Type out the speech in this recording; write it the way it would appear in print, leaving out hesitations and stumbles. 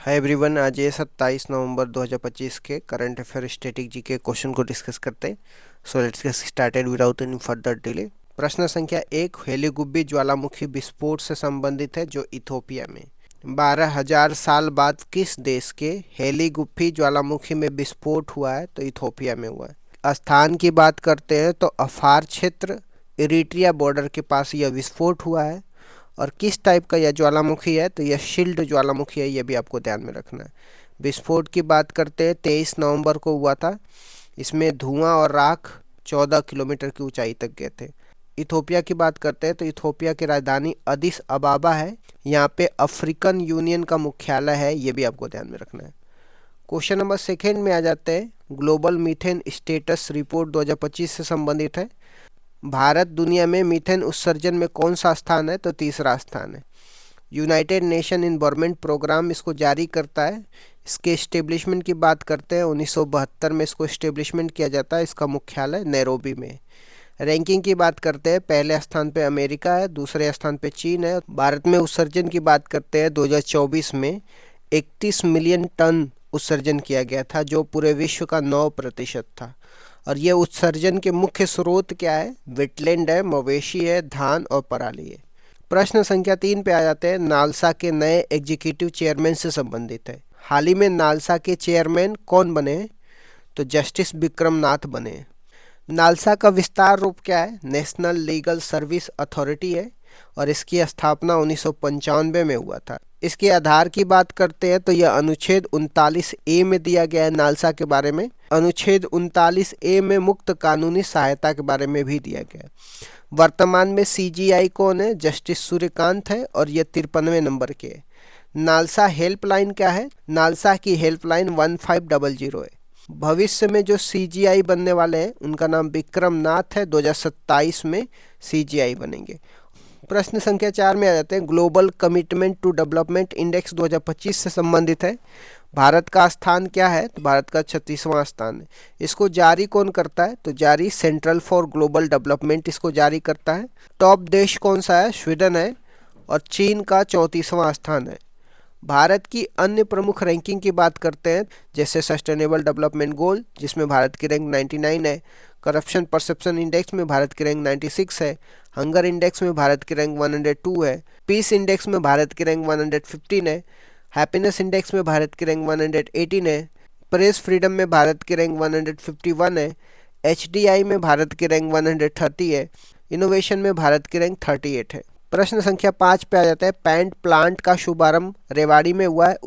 Hi everyone, आज ये 27 नवंबर 2025 के करंट अफेयर स्टैटिक जी के क्वेश्चन को डिस्कस करते हैं। So let's get started without any further delay. प्रश्न संख्या 1, हेलीगुब्बी ज्वालामुखी विस्फोट से संबंधित है जो इथोपिया में 12,000 साल बाद किस देश के हेलीगुब्बी ज्वालामुखी में विस्फोट हुआ है? तो इथोपिया में हुआ है। स्थान की बात करते हैं तो अफार क्षेत्र, इरिट्रिया बॉर्डर के पास यह विस्फोट हुआ है। और किस टाइप का यह ज्वालामुखी है? तो यह शिल्ड ज्वालामुखी है, यह भी आपको ध्यान में रखना है। विस्फोट की बात करते हैं 23 नवंबर को हुआ था। इसमें धुआं और राख 14 किलोमीटर की ऊंचाई तक गए थे। इथोपिया की बात करते हैं तो इथोपिया की राजधानी अदिस अबाबा है। यहाँ पे अफ्रीकन यूनियन का मुख्यालय है, ये भी आपको ध्यान में रखना है। क्वेश्चन नंबर सेकेंड में आ जाते हैं। ग्लोबल मीथेन स्टेटस रिपोर्ट 2025 से संबंधित है। भारत दुनिया में मीथेन उत्सर्जन में कौन सा स्थान है? तो तीसरा स्थान है। यूनाइटेड नेशन इन्वायरमेंट प्रोग्राम इसको जारी करता है। इसके इस्टेब्लिशमेंट की बात करते हैं 1972 में इसको इस्टेब्लिशमेंट किया जाता है। इसका मुख्यालय नैरोबी में। रैंकिंग की बात करते हैं, पहले स्थान पे अमेरिका है, दूसरे स्थान पे चीन है। भारत में उत्सर्जन की बात करते हैं 2024 में 31 मिलियन टन उत्सर्जन किया गया था, जो पूरे विश्व का 9% था। और ये उत्सर्जन के मुख्य स्रोत क्या है? वेटलैंड है, मवेशी है, धान और पराली है। प्रश्न संख्या 3 पे आ जाते हैं। नालसा के नए एग्जीक्यूटिव चेयरमैन से संबंधित है। हाल ही में नालसा के चेयरमैन कौन बने हैं? तो जस्टिस विक्रम नाथ बने हैं। नालसा का विस्तार रूप क्या है? नेशनल लीगल सर्विस अथॉरिटी है और इसकी स्थापना 1995 में हुआ था। इसके आधार की बात करते हैं तो यह अनुच्छेद 39A में दिया गया है। नालसा के बारे में अनुच्छेद 39A में मुक्त कानूनी सहायता के बारे में भी दिया गया है। वर्तमान में CGI कौन है? जस्टिस सूर्यकांत है और यह 53वें नंबर के है। नालसा हेल्पलाइन क्या है? नालसा की हेल्पलाइन 1500 है। भविष्य में जो CGI बनने वाले हैं उनका नाम विक्रम नाथ है। 2027 में CGI बनेंगे। प्रश्न संख्या 4 में आ जाते हैं। Global commitment to development index 2025 से संबंधित है। भारत का स्थान क्या है? तो भारत का 36वां स्थान है। इसको जारी कौन करता है? तो जारी सेंट्रल फॉर ग्लोबल डेवलपमेंट इसको जारी करता है। टॉप देश कौन सा है? स्वीडन है और चीन का 34वां स्थान है। भारत की अन्य प्रमुख रैंकिंग की बात करते हैं, जैसे सस्टेनेबल डेवलपमेंट गोल जिसमें भारत की रैंक 99 है। करप्शन परसेप्शन इंडेक्स में भारत की रैंक 96 है। हंगर इंडेक्स में भारत की रैंक 102 है। पीस इंडेक्स में भारत की रैंक 115 है। हैप्पीनेस इंडेक्स में भारत की रैंक 118 है। प्रेस फ्रीडम में भारत की रैंक 151 है। HDI में भारत की रैंक 130 है। इनोवेशन में भारत की रैंक 38 है। प्रश्न संख्या 5 पे आ जाता है। पैंट प्लांट का शुभारंभ रेवाड़ी में हुआ है।